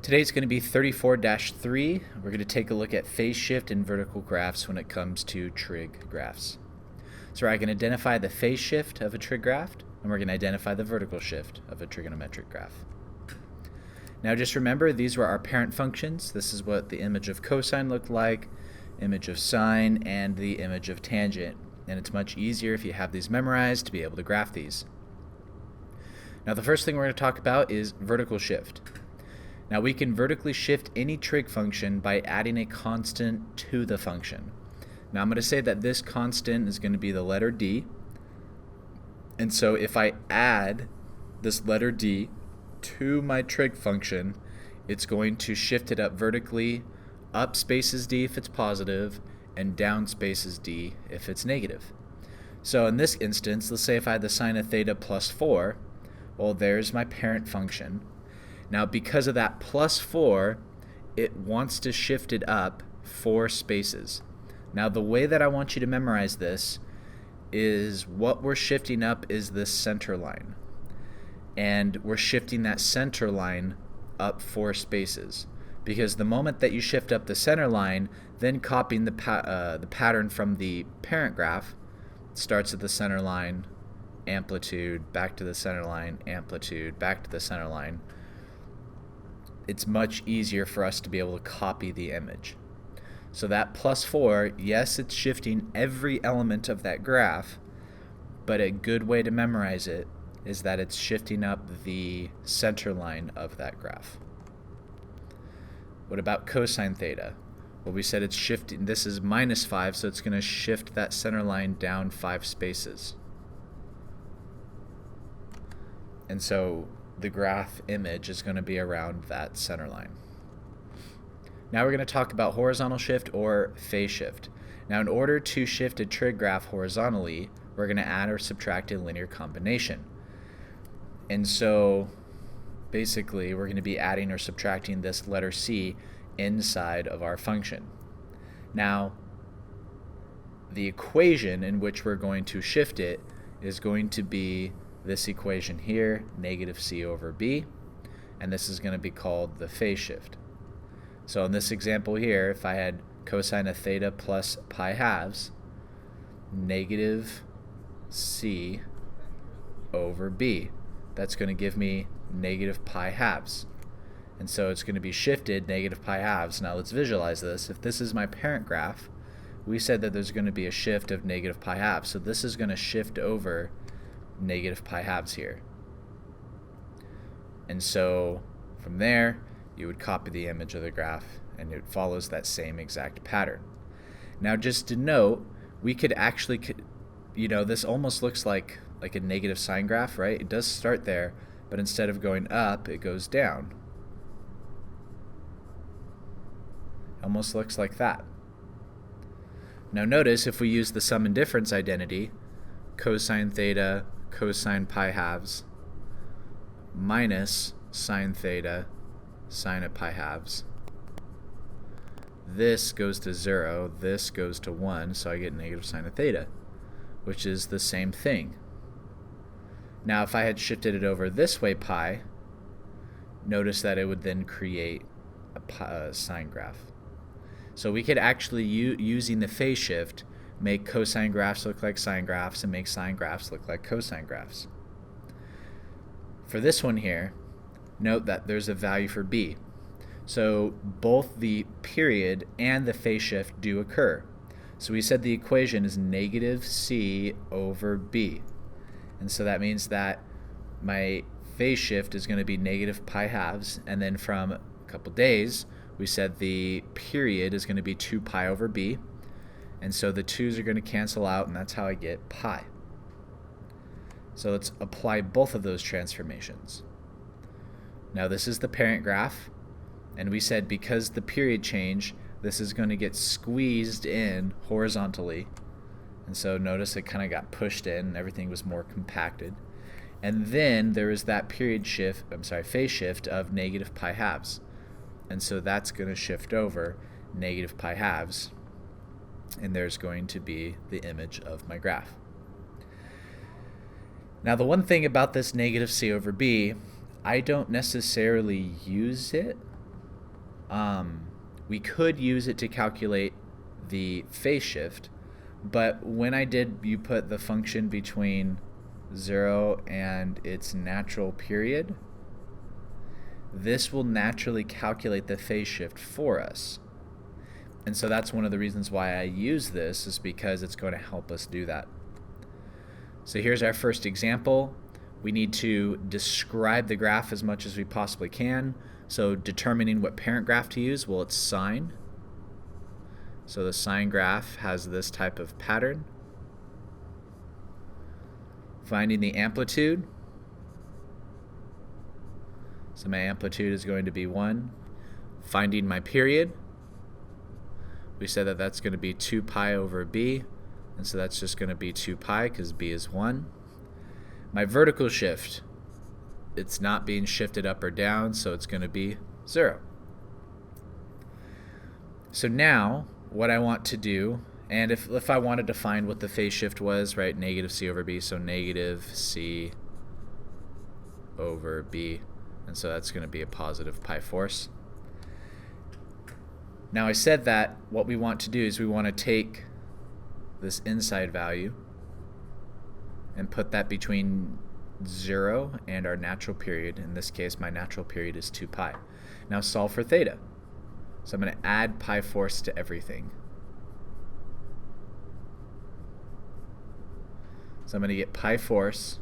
Today's going to be 34-3. We're going to take a look at phase shift and vertical graphs when it comes to trig graphs. So I can identify the phase shift of a trig graph, and we're going to identify the vertical shift of a trigonometric graph. Now just remember, these were our parent functions. This is what the image of cosine looked like, image of sine, and the image of tangent. And it's much easier if you have these memorized to be able to graph these. Now the first thing we're going to talk about is vertical shift. Now we can vertically shift any trig function by adding a constant to the function. Now I'm going to say that this constant is going to be the letter d. And so if I add this letter d to my trig function, it's going to shift it up vertically. Up spaces d if it's positive, and down spaces d if it's negative. So in this instance, let's say if I had the sine of theta plus 4, well, there's my parent function. Now because of that plus 4, it wants to shift it up 4 spaces. Now the way that I want you to memorize this is what we're shifting up is this center line. And we're shifting that center line up 4 spaces. Because the moment that you shift up the center line, then copying the pattern from the parent graph, starts at the center line, amplitude, back to the center line, amplitude, back to the center line. It's much easier for us to be able to copy the image. So that plus 4, yes, it's shifting every element of that graph, but a good way to memorize it is that it's shifting up the center line of that graph. What about cosine theta? Well, we said it's shifting, this is minus 5, so it's going to shift that center line down 5 spaces. And so the graph image is going to be around that center line. Now we're going to talk about horizontal shift or phase shift. Now in order to shift a trig graph horizontally, we're going to add or subtract a linear combination. And so basically we're going to be adding or subtracting this letter c inside of our function. Now the equation in which we're going to shift it is going to be this equation here, negative c over b, and this is going to be called the phase shift. So in this example here, if I had cosine of theta plus pi halves, negative c over b, that's going to give me negative pi halves. And so it's going to be shifted negative pi halves. Now let's visualize this. If this is my parent graph, we said that there's going to be a shift of negative pi halves. So this is going to shift over negative pi halves here. And so from there, you would copy the image of the graph, and it follows that same exact pattern. Now just to note, we could actually, this almost looks like a negative sine graph, right? It does start there, but instead of going up, it goes down. Almost looks like that. Now notice if we use the sum and difference identity, cosine theta, cosine pi halves, minus sine theta, sine of pi halves. This goes to 0, this goes to 1, so I get negative sine of theta, which is the same thing. Now if I had shifted it over this way pi, notice that it would then create a sine graph. So we could actually, using the phase shift, make cosine graphs look like sine graphs and make sine graphs look like cosine graphs. For this one here, note that there's a value for b. So both the period and the phase shift do occur. So we said the equation is negative c over b. And so that means that my phase shift is going to be negative pi halves, and then from a couple days, we said the period is going to be 2 pi over b, and so the 2's are going to cancel out, and that's how I get pi. So let's apply both of those transformations. Now this is the parent graph, and we said because the period change, this is going to get squeezed in horizontally, and so notice it kind of got pushed in, and everything was more compacted. And then there is that phase shift of negative pi halves. And so that's going to shift over negative pi halves, and there's going to be the image of my graph. Now the one thing about this negative c over b, I don't necessarily use it We could use it to calculate the phase shift, but when you put the function between 0 and its natural period, this will naturally calculate the phase shift for us. And so that's one of the reasons why I use this, is because it's going to help us do that. So here's our first example. We need to describe the graph as much as we possibly can. So determining what parent graph to use, well, it's sine. So the sine graph has this type of pattern. Finding the amplitude. So my amplitude is going to be 1. Finding my period. We said that that's going to be 2 pi over b. And so that's just going to be 2 pi because b is 1. My vertical shift, it's not being shifted up or down, so it's going to be 0. So now what I want to do, and if I wanted to find what the phase shift was, right, negative c over b, so negative c over b, and so that's going to be a positive pi force. Now I said that what we want to do is we want to take this inside value and put that between 0 and our natural period. In this case, my natural period is 2 pi. Now solve for theta. So I'm going to add pi force to everything. So I'm going to get pi force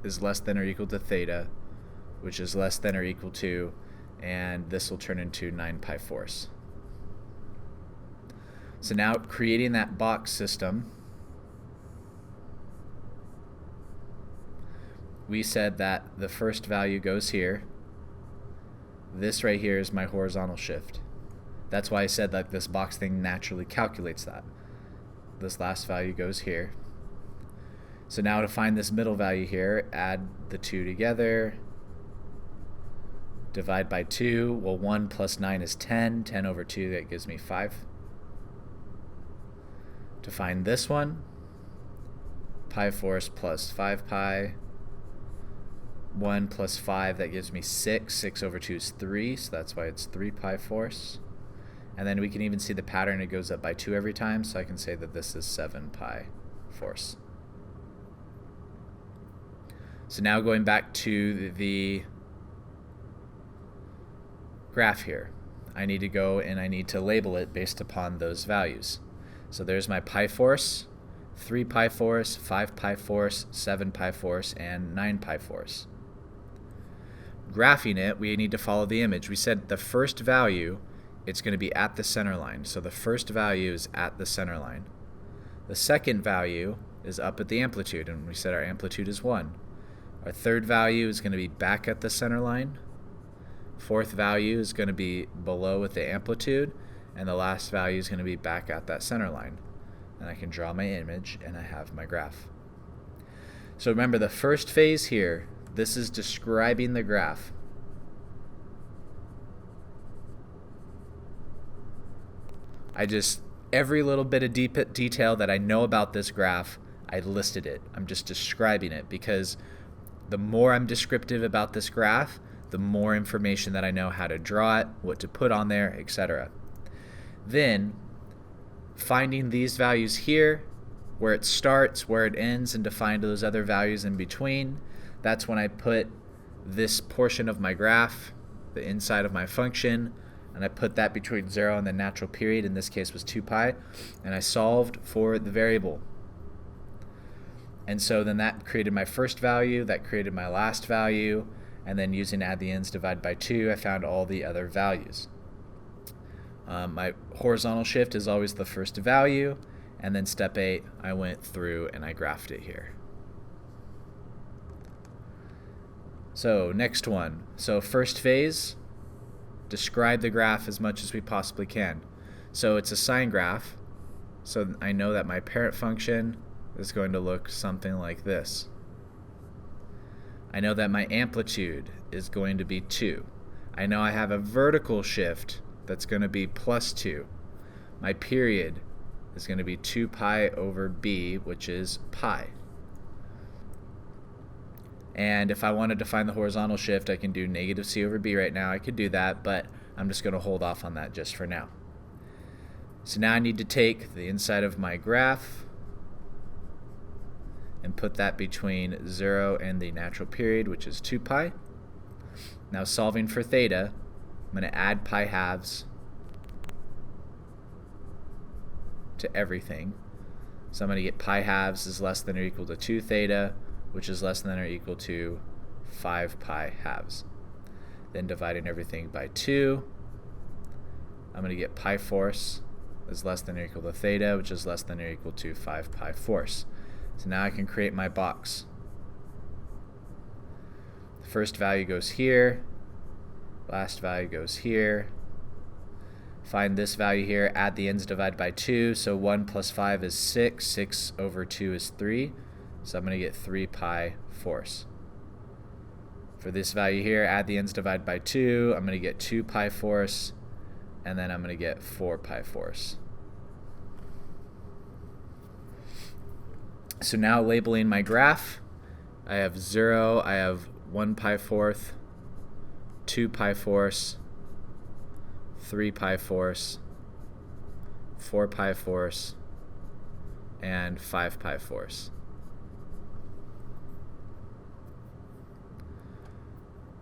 is less than or equal to theta, which is less than or equal to, and this will turn into 9 pi force. So now creating that box system, we said that the first value goes here. This right here is my horizontal shift. That's why I said that this box thing naturally calculates that. This last value goes here. So now to find this middle value here, add the two together, divide by 2. Well, 1 plus 9 is 10. 10 over 2, that gives me 5. To find this one, pi force plus 5 pi. 1 plus 5, that gives me 6. 6 over 2 is 3, so that's why it's 3 pi force. And then we can even see the pattern, it goes up by 2 every time, so I can say that this is 7 pi force. So now going back to the graph here, I need to go and I need to label it based upon those values. So there's my pi force, 3 pi force, 5 pi force, 7 pi force, and 9 pi force. Graphing it, we need to follow the image. We said the first value, it's going to be at the center line. So the first value is at the center line. The second value is up at the amplitude, and we said our amplitude is 1. Our third value is going to be back at the center line. Fourth value is going to be below at the amplitude, and the last value is going to be back at that center line. And I can draw my image, and I have my graph. So remember, the first phase here, this is describing the graph. Every little bit of detail that I know about this graph, I listed it. I'm just describing it, because the more I'm descriptive about this graph, the more information that I know how to draw it, what to put on there, etc. Then, finding these values here, where it starts, where it ends, and to find those other values in between, that's when I put this portion of my graph, the inside of my function, and I put that between 0 and the natural period, in this case was 2 pi, and I solved for the variable. And so then that created my first value, that created my last value, and then using add the ends, divide by 2, I found all the other values. My horizontal shift is always the first value, and then step 8, I went through and I graphed it here. So next one. So first phase, describe the graph as much as we possibly can. So it's a sine graph, so I know that my parent function is going to look something like this. I know that my amplitude is going to be 2. I know I have a vertical shift that's going to be plus 2. My period is going to be 2 pi over b, which is pi. And if I wanted to find the horizontal shift, I can do negative c over b right now. I could do that, but I'm just going to hold off on that just for now. So now I need to take the inside of my graph and put that between 0 and the natural period, which is 2 pi. Now solving for theta, I'm going to add pi halves to everything. So I'm going to get pi halves is less than or equal to 2 theta, which is less than or equal to 5 pi halves. Then dividing everything by 2, I'm going to get pi force is less than or equal to theta, which is less than or equal to 5 pi force. So now I can create my box. The first value goes here, last value goes here. Find this value here, add the ends, divide by 2, so 1 plus 5 is 6, 6 over 2 is 3, so I'm going to get 3 pi force. For this value here, add the ends, divide by 2, I'm going to get 2 pi force, and then I'm going to get 4 pi force. So now labeling my graph, I have 0, I have 1 pi fourth, 2 pi force, 3 pi force, 4 pi force, and 5 pi force.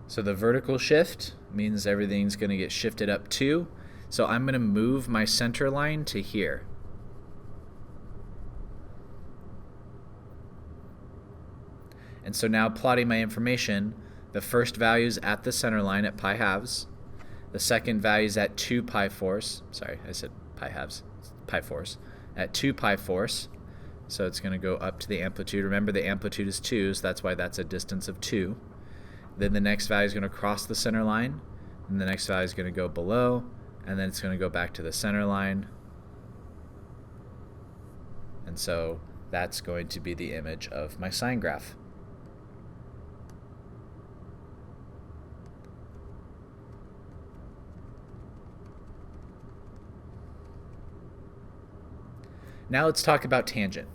So the vertical shift means everything's going to get shifted up 2. So I'm going to move my center line to here. And so now plotting my information, the first value is at the center line at pi halves. The second value is at 2 pi force. Sorry, I said pi halves. Pi force. At 2 pi force. So it's going to go up to the amplitude. Remember, the amplitude is 2, so that's why that's a distance of 2. Then the next value is going to cross the center line. And the next value is going to go below. And then it's going to go back to the center line. And so that's going to be the image of my sine graph. Now let's talk about tangent.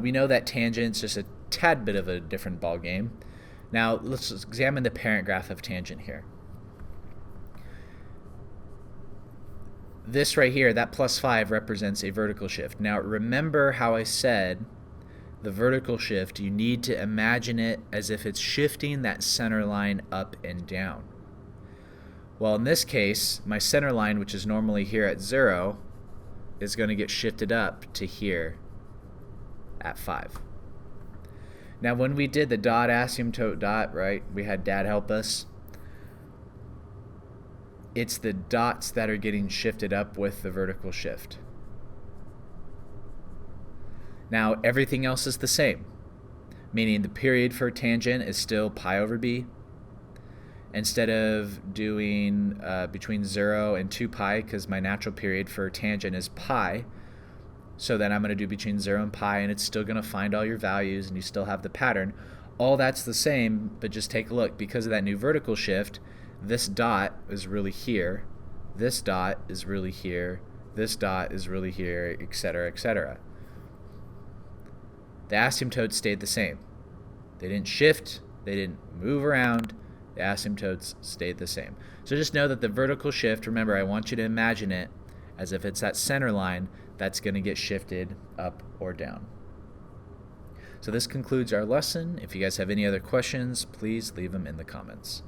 We know that tangent's just a tad bit of a different ball game. Now let's examine the parent graph of tangent here. This right here, that plus 5, represents a vertical shift. Now remember how I said the vertical shift, you need to imagine it as if it's shifting that center line up and down. Well, in this case, my center line, which is normally here at 0, is going to get shifted up to here at 5. Now when we did the dot asymptote dot, right, we had Dad help us. It's the dots that are getting shifted up with the vertical shift. Now everything else is the same, meaning the period for tangent is still pi over b. Instead of doing between 0 and 2 pi, because my natural period for tangent is pi, so then I'm going to do between 0 and pi, and it's still going to find all your values, and you still have the pattern. All that's the same, but just take a look. Because of that new vertical shift, this dot is really here, this dot is really here, this dot is really here, etc., etc. The asymptotes stayed the same. They didn't shift, they didn't move around. The asymptotes stayed the same. So just know that the vertical shift, remember, I want you to imagine it as if it's that center line that's going to get shifted up or down. So this concludes our lesson. If you guys have any other questions, please leave them in the comments.